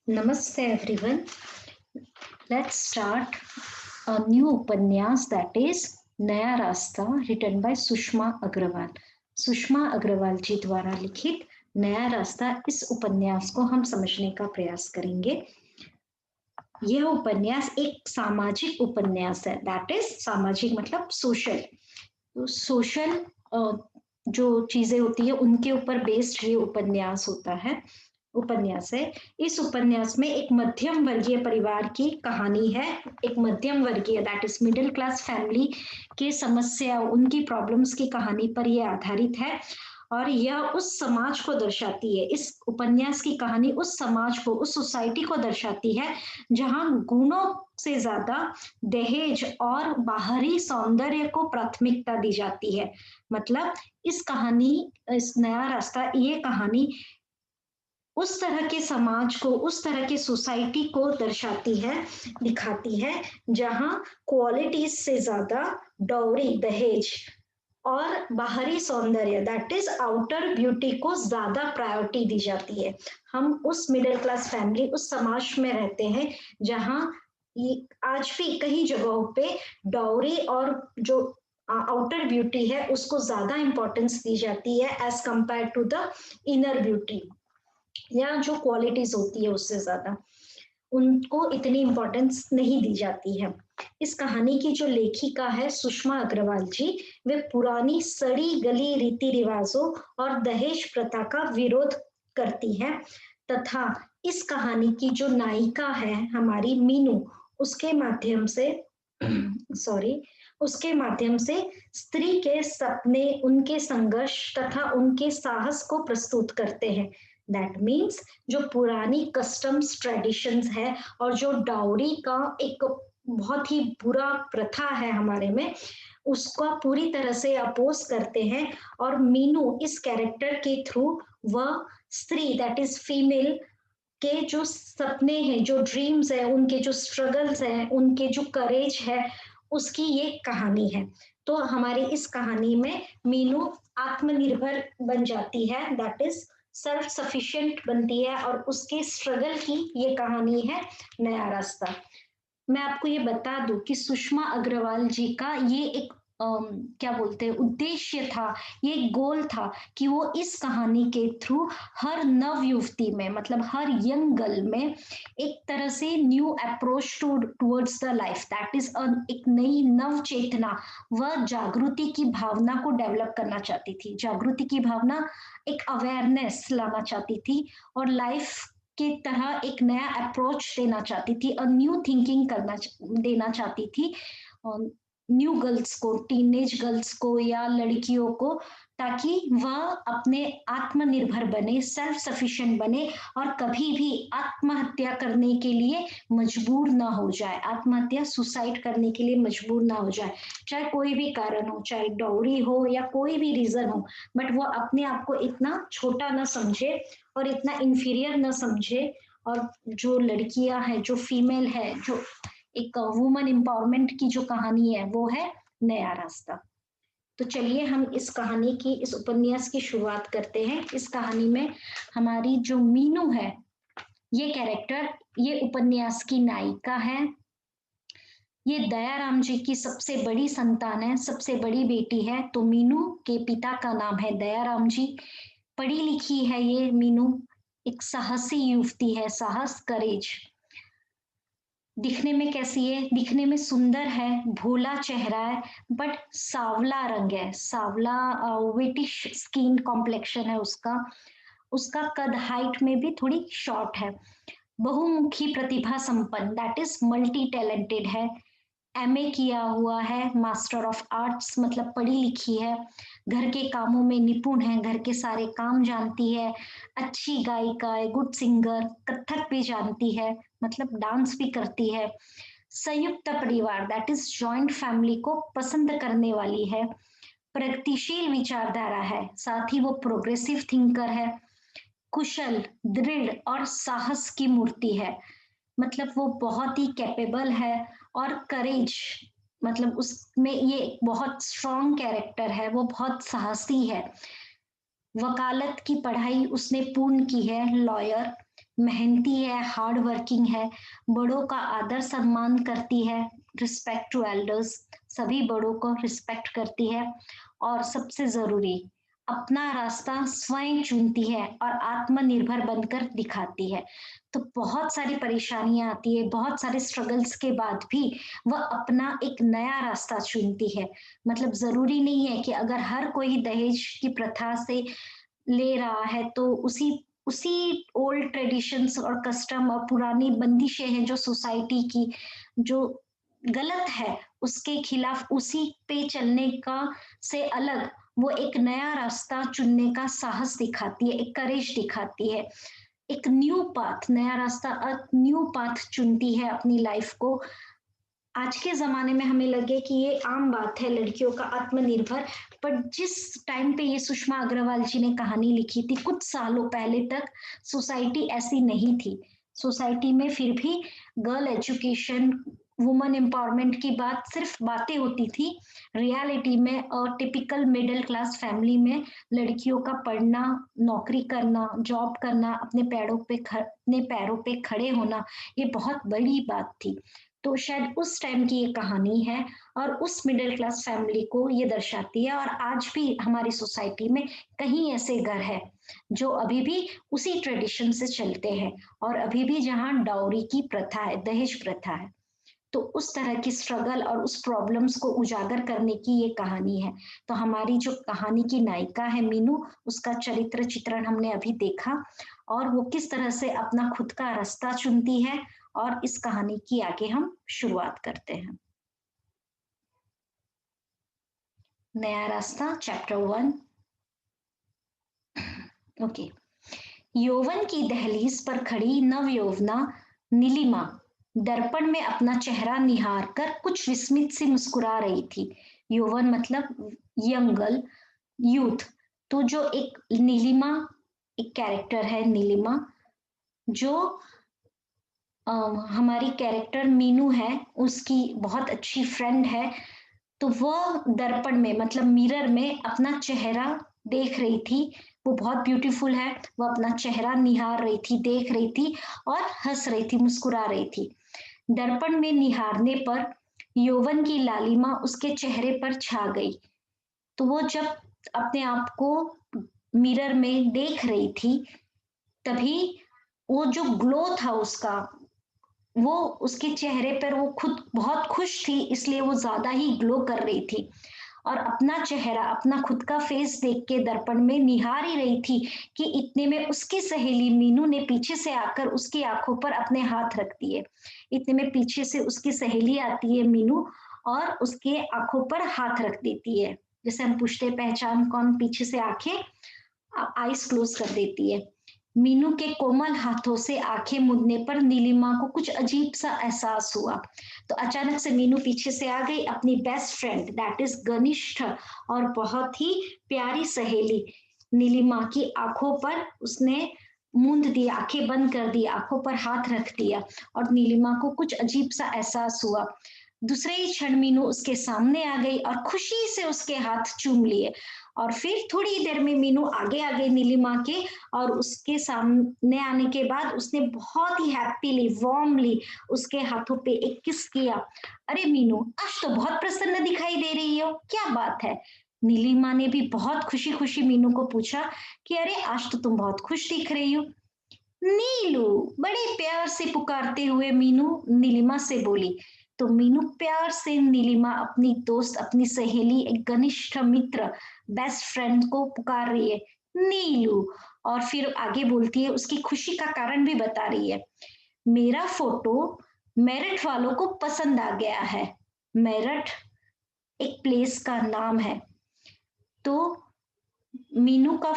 Namaste everyone. Let's start a new उपन्यास that is नया रास्ता written by सुषमा अग्रवाल. सुषमा अग्रवाल जी द्वारा लिखित नया रास्ता इस उपन्यास को हम समझने का प्रयास करेंगे. यह उपन्यास एक सामाजिक उपन्यास है. दैट इज सामाजिक मतलब सोशल. तो सोशल जो चीजें होती है उनके ऊपर बेस्ड ये उपन्यास है. इस उपन्यास में एक मध्यम वर्गीय परिवार की कहानी है. एक मध्यम वर्गीय that is middle class family की समस्या, उनकी प्रॉब्लम्स की कहानी पर यह आधारित है और यह उस समाज को दर्शाती है. इस उपन्यास की कहानी उस समाज को, उस सोसाइटी को दर्शाती है जहां गुणों से ज्यादा दहेज और बाहरी सौंदर्य को प्राथमिकता दी जाती है. मतलब इस नया रास्ता ये कहानी उस तरह के समाज को, उस तरह के सोसाइटी को दर्शाती है, दिखाती है जहां क्वालिटीज से ज्यादा डाउरी, दहेज और बाहरी सौंदर्य दैट इज आउटर ब्यूटी को ज्यादा प्रायोरिटी दी जाती है. हम उस मिडिल क्लास फैमिली, उस समाज में रहते हैं जहां आज भी कई जगहों पे डाउरी और जो आउटर ब्यूटी है उसको ज्यादा इंपॉर्टेंस दी जाती है as compare to the inner beauty, या जो क्वालिटीज होती है उससे ज्यादा उनको इतनी इंपॉर्टेंस नहीं दी जाती है. इस कहानी की जो लेखिका है सुषमा अग्रवाल जी, वे पुरानी सड़ी गली रीति रिवाजों और दहेज प्रथा का विरोध करती हैं तथा इस कहानी की जो नायिका है हमारी मीनू, उसके माध्यम से उसके माध्यम से स्त्री के सपने, उनके संघर्ष तथा उनके साहस को प्रस्तुत करते हैं. दैट मीन्स जो पुरानी कस्टम्स, ट्रेडिशंस है और जो डाउरी का एक बहुत ही बुरा प्रथा है हमारे में, उसका पूरी तरह से अपोज करते हैं. और मीनू इस कैरेक्टर के थ्रू वह स्त्री दैट इज फीमेल के जो सपने हैं, जो ड्रीम्स है, उनके जो स्ट्रगल्स हैं, उनके जो करेज है, उसकी ये कहानी है. तो हमारी इस कहानी में मीनू आत्मनिर्भर बन जाती है, दैट इज सेल्फ सफिशिएंट बनती है और उसके स्ट्रगल की ये कहानी है नया रास्ता. मैं आपको ये बता दूं कि सुषमा अग्रवाल जी का ये एक क्या बोलते हैं उद्देश्य था, ये गोल था कि वो इस कहानी के थ्रू हर नव युवती में, मतलब हर यंग गर्ल में एक तरह से new approach towards the life, that is एक नई नव चेतना व जागृति की भावना को डेवलप करना चाहती थी. जागृति की भावना, एक अवेयरनेस लाना चाहती थी और लाइफ की तरह एक नया अप्रोच देना चाहती थी, और न्यू थिंकिंग देना चाहती थी न्यू गर्ल्स को, टीनेज गर्ल्स को या लड़कियों को, ताकि वह अपने आत्मनिर्भर बने, सेल्फ सफिशिएंट बने और कभी भी आत्महत्या करने के लिए मजबूर ना हो जाए, आत्महत्या, सुसाइड करने के लिए मजबूर ना हो जाए, चाहे कोई भी कारण हो, चाहे डाउरी हो या कोई भी रीजन हो, बट वो अपने आप को इतना छोटा ना समझे और इतना इंफीरियर ना समझे. और जो लड़कियां हैं, जो फीमेल है, जो एक वुमन एम्पावरमेंट की जो कहानी है वो है नया रास्ता. तो चलिए हम इस कहानी की, इस उपन्यास की शुरुआत करते हैं. इस कहानी में हमारी जो मीनू है, ये कैरेक्टर, ये उपन्यास की नायिका है. ये दयाराम जी की सबसे बड़ी संतान है, सबसे बड़ी बेटी है. तो मीनू के पिता का नाम है दयाराम जी. पढ़ी लिखी है ये मीनू, एक साहसी युवती है, साहस, करेज. दिखने में कैसी है? दिखने में सुंदर है, भोला चेहरा है, बट सावला रंग है, सावला विटिश स्किन कॉम्प्लेक्शन है उसका. उसका कद, हाइट में भी थोड़ी शॉर्ट है. बहुमुखी प्रतिभा संपन्न, दैट इज मल्टी टैलेंटेड है. एमए किया हुआ है, मास्टर ऑफ आर्ट्स, मतलब पढ़ी लिखी है. घर के कामों में निपुण है, घर के सारे काम जानती है. अच्छी गायिका है, गुड सिंगर, कथक भी जानती है, मतलब डांस भी करती है. संयुक्त परिवार दैट इज जॉइंट फैमिली को पसंद करने वाली है. प्रगतिशील विचारधारा है, साथ ही वो प्रोग्रेसिव थिंकर है. कुशल, दृढ़ और साहस की मूर्ति है, मतलब वो बहुत ही कैपेबल है. और करेज, मतलब उसमें ये बहुत स्ट्रॉन्ग कैरेक्टर है, वो बहुत साहसी है. वकालत की पढ़ाई उसने पूर्ण की है, लॉयर. मेहनती है, हार्ड वर्किंग है, बड़ों का आदर सम्मान करती है, रिस्पेक्ट टू एल्डर्स, सभी बड़ों को रिस्पेक्ट करती है, और सबसे जरूरी, अपना रास्ता स्वयं चुनती है और आत्मनिर्भर बनकर दिखाती है। तो बहुत सारी परेशानियां आती है, बहुत सारे स्ट्रगल्स के बाद भी वह अपना एक नया रास्ता चुनती है। मतलब जरूरी नहीं है कि अगर हर कोई दहेज की प्रथा से ले रहा है तो उसी उसी ओल्ड ट्रेडिशंस और कस्टम और पुरानी बंदिशें हैं जो सोसाइटी की, जो गलत है, उसके खिलाफ उसी पे चलने का से अलग वो एक नया रास्ता चुनने का साहस दिखाती है, एक करेज दिखाती है, एक न्यू पाथ, नया रास्ता, न्यू पाथ चुनती है अपनी लाइफ को। आज के ज़माने में हमें लगे कि ये आम बात है लड़कियों का आत्मनिर्भर, पर जिस टाइम पे ये सुषमा अग्रवाल जी ने कहानी लिखी थी, कुछ सालों पहले तक सोसाइटी ऐसी नहीं थी। सोसाइटी में फिर भी गर्ल एजुकेशन, वुमन एम्पावरमेंट की बात सिर्फ बातें होती थी। रियलिटी में और टिपिकल मिडिल क्लास फैमिली में लड़कियों का पढ़ना, नौकरी करना, जॉब करना, अपने पैरों पे खड़े होना, ये बहुत बड़ी बात थी। तो शायद उस टाइम की ये कहानी है और उस मिडिल क्लास फैमिली को ये दर्शाती है, और आज भी हमारी सोसाइटी में कहीं ऐसे घर है जो अभी भी उसी ट्रेडिशन से चलते हैं, और अभी भी जहाँ डाउरी की प्रथा है, दहेज प्रथा है। तो उस तरह की स्ट्रगल और उस प्रॉब्लम्स को उजागर करने की ये कहानी है। तो हमारी जो कहानी की नायिका है मीनू, उसका चरित्र चित्रण हमने अभी देखा, और वो किस तरह से अपना खुद का रास्ता चुनती है, और इस कहानी की आगे हम शुरुआत करते हैं। नया रास्ता, चैप्टर 1। ओके। यौवन की दहलीज पर खड़ी नव यौवना नीलिमा दर्पण में अपना चेहरा निहार कर कुछ विस्मित सी मुस्कुरा रही थी। यौवन मतलब यंग गर्ल, यूथ। तो जो एक नीलिमा, एक कैरेक्टर है नीलिमा, जो हमारी कैरेक्टर मीनू है, उसकी बहुत अच्छी फ्रेंड है। तो वो दर्पण में मतलब मिरर में अपना चेहरा देख रही थी। वो बहुत ब्यूटीफुल है, वो अपना चेहरा निहार रही थी, देख रही थी और हंस रही थी, मुस्कुरा रही थी। दर्पण में निहारने पर यौवन की लालिमा उसके चेहरे पर छा गई। तो वो जब अपने आप को मिरर में देख रही थी, तभी वो जो ग्लो था उसका, वो उसके चेहरे पर, वो खुद बहुत खुश थी, इसलिए वो ज्यादा ही ग्लो कर रही थी, और अपना चेहरा, अपना खुद का फेस देख के दर्पण में निहार ही रही थी कि इतने में उसकी सहेली मीनू ने पीछे से आकर उसकी आंखों पर अपने हाथ रख दिए। इतने में पीछे से उसकी सहेली आती है मीनू, और उसके आंखों पर हाथ रख देती है। जैसे हम पूछते पहचान कौन, पीछे से आंखें, आईज क्लोज कर देती है। मीनू के कोमल हाथों से आंखें मूंदने पर नीलिमा को कुछ अजीब सा एहसास हुआ। तो अचानक से मीनू पीछे से आ गई, अपनी बेस्ट फ्रेंड दैट इज घनिष्ठ और बहुत ही प्यारी सहेली नीलिमा की आंखों पर उसने मूंद दिया, आंखें बंद कर दी, आंखों पर हाथ रख दिया, और नीलिमा को कुछ अजीब सा एहसास हुआ। दूसरे ही क्षण मीनू उसके सामने आ गई और खुशी से उसके हाथ चूम लिए, और फिर थोड़ी देर में मीनू आगे आ गई नीलिमा के, और उसके सामने आने के बाद उसने बहुत ही हैप्पीली, वार्मली उसके हाथों पे एक किस किया। अरे मीनू, आज तो बहुत प्रसन्न दिखाई दे रही हो, क्या बात है? नीलिमा ने भी बहुत खुशी खुशी मीनू को पूछा कि अरे आज तो तुम बहुत खुश दिख रही हो। नीलू, बड़े प्यार से पुकारते हुए मीनू नीलिमा से बोली। तो मीनू प्यार से नीलिमा, अपनी दोस्त, अपनी सहेली, एक घनिष्ठ मित्र, बेस्ट फ्रेंड को पुकार रही है, नीलू। और फिर आगे बोलती है, उसकी खुशी का कारण भी बता रही है। मेरा फोटो मेरठ वालों को पसंद आ गया है। मेरठ एक प्लेस का नाम है। तो मीनू का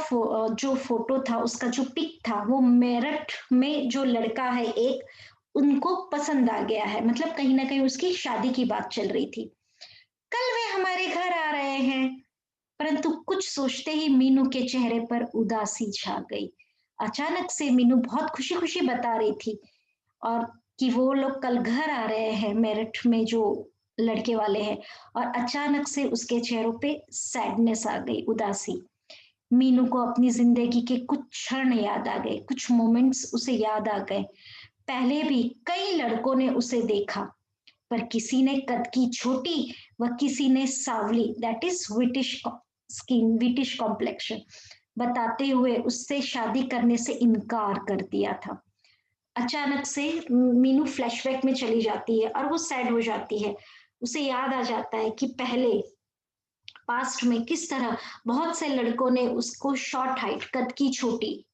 जो फोटो था, उसका जो पिक था, वो मेरठ में जो लड़का है एक, उनको पसंद आ गया है, मतलब कहीं ना कहीं उसकी शादी की बात चल रही थी। कल वे हमारे घर आ रहे हैं। परंतु कुछ सोचते ही मीनू के चेहरे पर उदासी छा गई। अचानक से मीनू बहुत खुशी खुशी बता रही थी, और कि वो लोग कल घर आ रहे हैं, मेरठ में जो लड़के वाले हैं, और अचानक से उसके चेहरों पे सैडनेस आ गई, उदासी। मीनू को अपनी जिंदगी के कुछ क्षण याद आ गए, कुछ मोमेंट्स उसे याद आ गए। पहले भी कई लड़कों ने उसे देखा, पर किसी ने कद की छोटी व किसी ने सावली, that is whitish skin, whitish complexion बताते हुए उससे शादी करने से इनकार कर दिया था। अचानक से मीनू फ्लैशबैक में चली जाती है और वो सैड हो जाती है। उसे याद आ जाता है कि पहले पास्ट में किस तरह बहुत से लड़कों ने उसको शॉर्ट हाइट, कद की छोटी,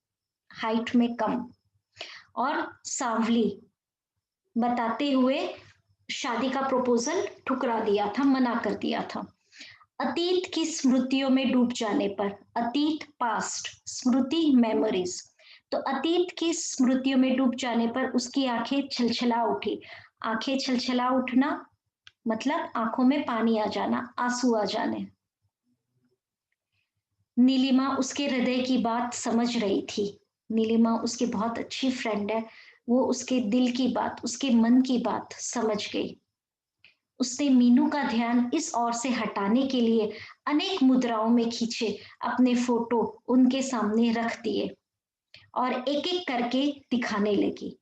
हाइट में कम और सांवली बताते हुए शादी का प्रपोजल ठुकरा दिया था, मना कर दिया था। अतीत की स्मृतियों में डूब जाने पर, अतीत पास्ट, स्मृति मेमोरीज, तो अतीत की स्मृतियों में डूब जाने पर उसकी आंखें छलछला उठी। आंखें छलछला उठना मतलब आंखों में पानी आ जाना, आंसू आ जाने। नीलिमा उसके हृदय की बात समझ रही थी। नीलिमा उसकी बहुत अच्छी फ्रेंड है, वो उसके दिल की बात, उसके मन की बात समझ गई। उसने मीनू का ध्यान इस ओर से हटाने के लिए अनेक मुद्राओं में खींचे अपने फोटो उनके सामने रख दिए और एक एक करके दिखाने लगी।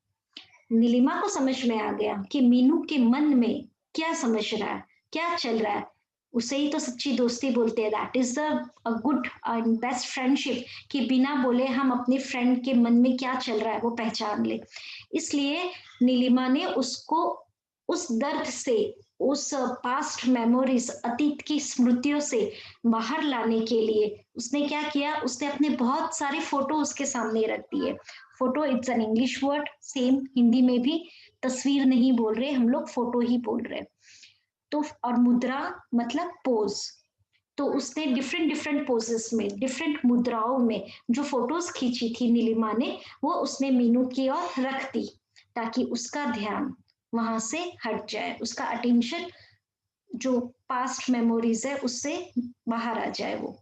नीलिमा को समझ में आ गया कि मीनू के मन में क्या समझ रहा है, क्या चल रहा है। उसे ही तो सच्ची दोस्ती बोलते हैं, that is the good and best friendship, कि बिना बोले हम अपने फ्रेंड के मन में क्या चल रहा है वो पहचान ले। इसलिए नीलिमा ने उसको उस दर्द से, उस पास्ट मेमोरीज, अतीत की स्मृतियों से बाहर लाने के लिए उसने क्या किया, उसने अपने बहुत सारे फोटो उसके सामने रख दिए। Photo it's an English word, same Hindi में भी तस्वीर नहीं बोल रहे हम लोग, फोटो ही बोल रहे। तो और मुद्रा मतलब पोज, तो उसने डिफरेंट डिफरेंट पोजेस में, डिफरेंट मुद्राओं में जो फोटोज खींची थी नीलिमा ने, वो उसने मीनू की ओर रख दी ताकि उसका ध्यान वहां से हट जाए, उसका अटेंशन जो पास्ट मेमोरीज है उससे बाहर आ जाए। वो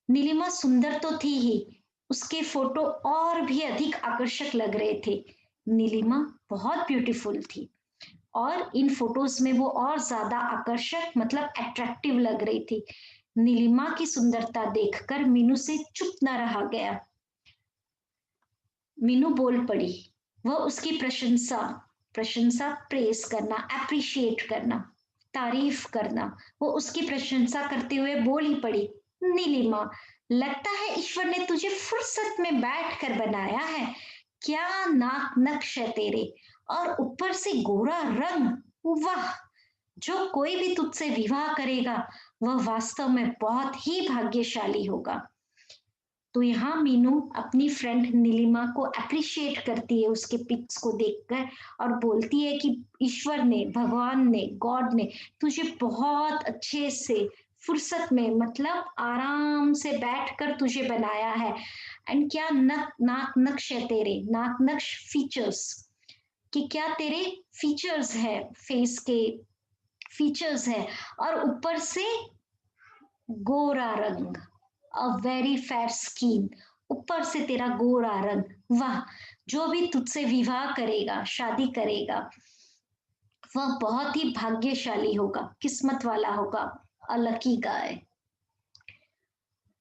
नीलिमा सुंदर तो थी ही, उसके फोटो और भी अधिक आकर्षक लग रहे थे। नीलिमा बहुत ब्यूटीफुल थी और इन फोटोज में वो और ज्यादा आकर्षक मतलब अट्रैक्टिव लग रही थी। नीलिमा की सुंदरता देखकर मीनू से चुप न रहा गया। मीनू बोल पड़ी। वह उसकी प्रशंसा, प्रशंसा प्रेस करना, अप्रिशिएट करना, तारीफ करना, वो उसकी प्रशंसा करते हुए बोल ही पड़ी, नीलिमा, लगता है ईश्वर ने तुझे फुर्सत में बैठ कर बनाया है। क्या नाक नक्श है तेरे, और ऊपर से गोरा रंग, वाह! जो कोई भी तुझसे विवाह करेगा वह वास्तव में बहुत ही भाग्यशाली होगा। तो यहाँ मीनू अपनी फ्रेंड नीलिमा को अप्रिशिएट करती है उसके पिक्स को देखकर और बोलती है कि ईश्वर ने, भगवान ने, गॉड ने तुझे बहुत अच्छे से फुर्सत में मतलब आराम से बैठकर तुझे बनाया है। एंड क्या नाक नक्श है तेरे, नाक नक्श फीचर्स, कि क्या तेरे फीचर्स है, फेस के फीचर्स है, और ऊपर से गोरा रंग, अ वेरी फेयर स्किन, ऊपर से तेरा गोरा रंग, वाह! जो भी तुझसे विवाह करेगा, शादी करेगा, वह बहुत ही भाग्यशाली होगा, किस्मत वाला होगा, अ लकी गाय।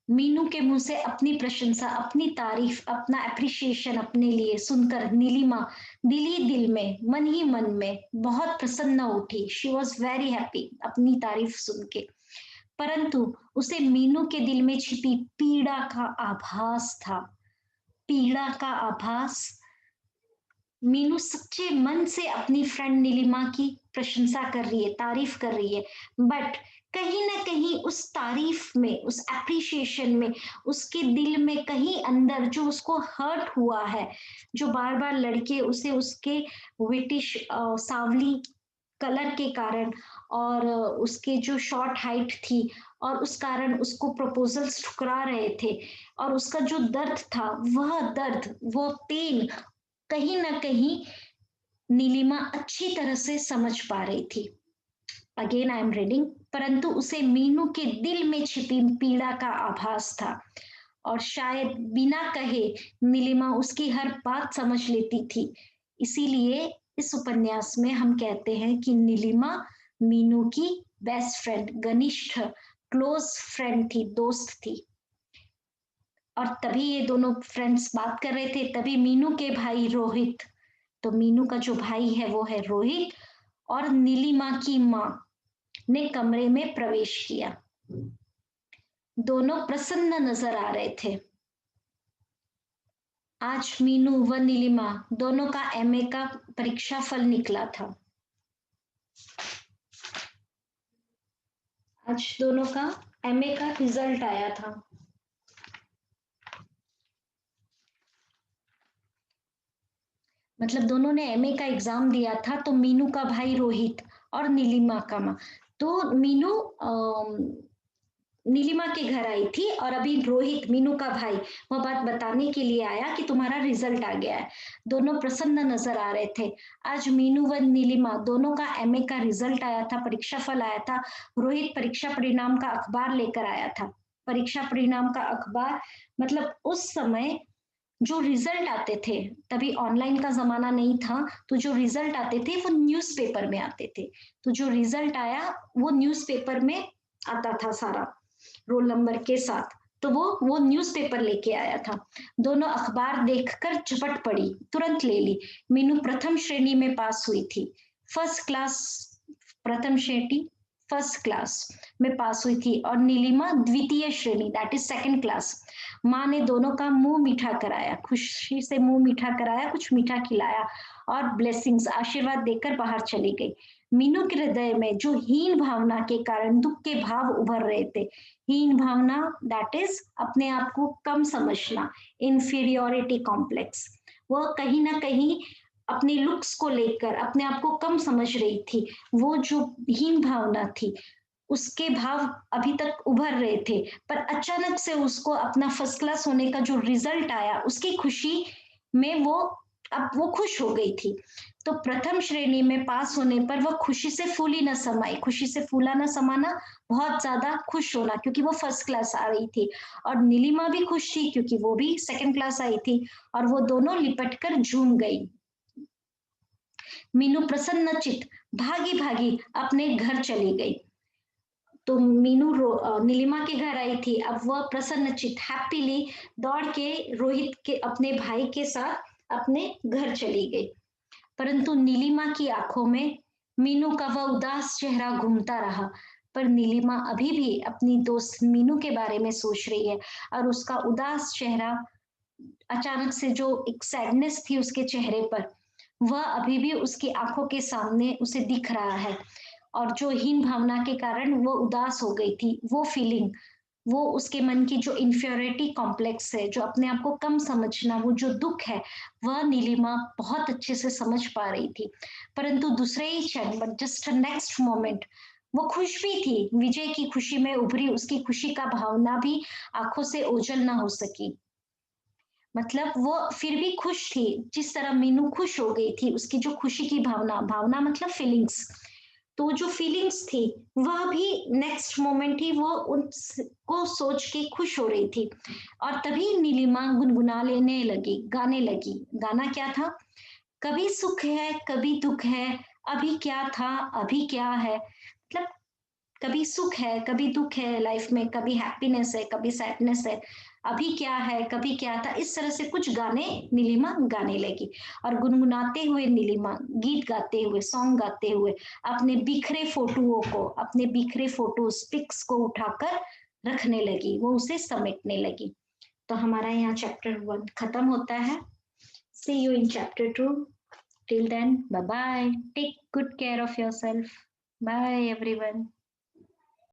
मीनू के मुंह से अपनी प्रशंसा, अपनी तारीफ, अपना अप्रिशिएशन अपने लिए सुनकर नीलिमा दिल ही दिल में, मन ही मन में बहुत प्रसन्न उठी। शी वॉज वेरी हैप्पी अपनी तारीफ सुन के। परंतु उसे मीनू के दिल में छिपी पीड़ा का आभास था, पीड़ा का आभास। मीनू सच्चे मन से अपनी फ्रेंड नीलिमा की प्रशंसा कर रही है, तारीफ कर रही है, बट कहीं ना कहीं उस तारीफ में, उस एप्रिशिएशन में, उसके दिल में कहीं अंदर जो उसको हर्ट हुआ है, जो बार बार लड़के उसे उसके विटिश सांवली कलर के कारण और उसके जो शॉर्ट हाइट थी और उस कारण उसको प्रपोजल्स ठुकरा रहे थे, और उसका जो दर्द था, वह दर्द, वो पेन कहीं ना कहीं नीलिमा अच्छी तरह से समझ पा रही थी। अगेन आई एम रीडिंग, परंतु उसे मीनू के दिल में छिपी पीड़ा का आभास था और शायद बिना कहे नीलिमा उसकी हर बात समझ लेती थी। इसीलिए इस उपन्यास में हम कहते हैं कि नीलिमा मीनू की बेस्ट फ्रेंड, घनिष्ठ, क्लोज फ्रेंड थी, दोस्त थी। और तभी ये दोनों फ्रेंड्स बात कर रहे थे, तभी मीनू के भाई रोहित, तो मीनू का जो भाई है वो है रोहित, और नीलिमा की माँ ने कमरे में प्रवेश किया। दोनों प्रसन्न नजर आ रहे थे। आज मीनू व नीलिमा दोनों का एमए का परीक्षा फल निकला था। आज दोनों का एमए का रिजल्ट आया था। मतलब दोनों ने एमए का एग्जाम दिया था, तो मीनू का भाई रोहित और नीलिमा का माँ, तो मीनू नीलिमा के घर आई थी और अभी रोहित मीनू का भाई वह बात बताने के लिए आया कि तुम्हारा रिजल्ट आ गया है। दोनों प्रसन्न नजर आ रहे थे। आज मीनू व नीलिमा दोनों का एमए का रिजल्ट आया था, परीक्षा फल आया था। रोहित परीक्षा परिणाम का अखबार लेकर आया था। परीक्षा परिणाम का अखबार मतलब उस समय जो रिजल्ट आते थे, तभी ऑनलाइन का जमाना नहीं था, तो जो रिजल्ट आते थे वो न्यूज़पेपर में आते थे। तो जो रिजल्ट आया वो न्यूज़पेपर में आता था सारा, रोल नंबर के साथ। तो वो न्यूज़पेपर लेके आया था। दोनों अखबार देखकर झपट पड़ी, तुरंत ले ली। मीनू प्रथम श्रेणी में पास हुई थी, फर्स्ट क्लास, प्रथम श्रेणी फर्स्ट क्लास में पास हुई थी, और नीलिमा द्वितीय श्रेणी दैट इज सेकंड क्लास। माँ ने दोनों का मुंह मीठा कराया, खुशी से मुंह मीठा कराया, कुछ मीठा खिलाया और ब्लेसिंग्स आशीर्वाद देकर बाहर चली गई। मीनू के हृदय में जो हीन भावना के कारण दुख के भाव उभर रहे थे, हीन भावना दैट इज अपने आप को कम समझना, इंफीरियोरिटी कॉम्प्लेक्स, वह कहीं ना कहीं अपने लुक्स को लेकर अपने आप को कम समझ रही थी। वो जो हीन भावना थी उसके भाव अभी तक उभर रहे थे, पर अचानक से उसको अपना फर्स्ट क्लास होने का जो रिजल्ट आया उसकी खुशी में वो अब वो खुश हो गई थी। तो प्रथम श्रेणी में पास होने पर वह खुशी से फूली न समाई, खुशी से फूला न समाना बहुत ज्यादा खुश होना, क्योंकि वो फर्स्ट क्लास आ रही थी। और नीलिमा भी खुश थी क्योंकि वो भी सेकंड क्लास आई थी, और वो दोनों लिपट कर झूम गई। मीनू प्रसन्नचित भागी भागी अपने घर चली गई। तो मीनू नीलिमा के घर आई थी, अब वह प्रसन्नचित हैप्पीली दौड़ के रोहित के अपने भाई के साथ अपने घर चली गई। परंतु नीलिमा की आंखों में मीनू का वह उदास चेहरा घूमता रहा। पर नीलिमा अभी भी अपनी दोस्त मीनू के बारे में सोच रही है, और उसका उदास चेहरा, अचानक से जो एक सैडनेस थी उसके चेहरे पर, वह अभी भी उसकी आंखों के सामने उसे दिख रहा है। और जो हीन भावना के कारण वो उदास हो गई थी, वो फीलिंग, वो उसके मन की जो इंफियोरिटी कॉम्प्लेक्स है, जो अपने आप को कम समझना, वो जो दुख है, वह नीलिमा बहुत अच्छे से समझ पा रही थी। परंतु दूसरे ही क्षण, बट जस्ट नेक्स्ट मोमेंट, वो खुश भी थी, विजय की खुशी में उभरी उसकी खुशी का भावना भी आंखों से ओझल ना हो सकी। मतलब वो फिर भी खुश थी, जिस तरह मीनू खुश हो गई थी, उसकी जो खुशी की भावना, भावना मतलब फीलिंग्स, तो जो फीलिंग्स थी वह भी नेक्स्ट मोमेंट ही वो उनको सोच के खुश हो रही थी। और तभी नीलिमा गुनगुना लेने लगी, गाने लगी। गाना क्या था? कभी सुख है कभी दुख है, अभी क्या था अभी क्या है। मतलब कभी सुख है कभी दुख है लाइफ में, कभी हैप्पीनेस है कभी सैडनेस है, अभी क्या है कभी क्या था, इस तरह से कुछ गाने नीलिमा गाने लगी। और गुनगुनाते हुए नीलिमा गीत गाते हुए, सॉन्ग गाते हुए अपने बिखरे फोटोओं को, अपने बिखरे फोटोज पिक्स को उठाकर रखने लगी, वो उसे समेटने लगी। तो हमारा यहाँ चैप्टर 1 खत्म होता है। See you in chapter 2। Till then, bye bye, take good care of yourself. Bye everyone.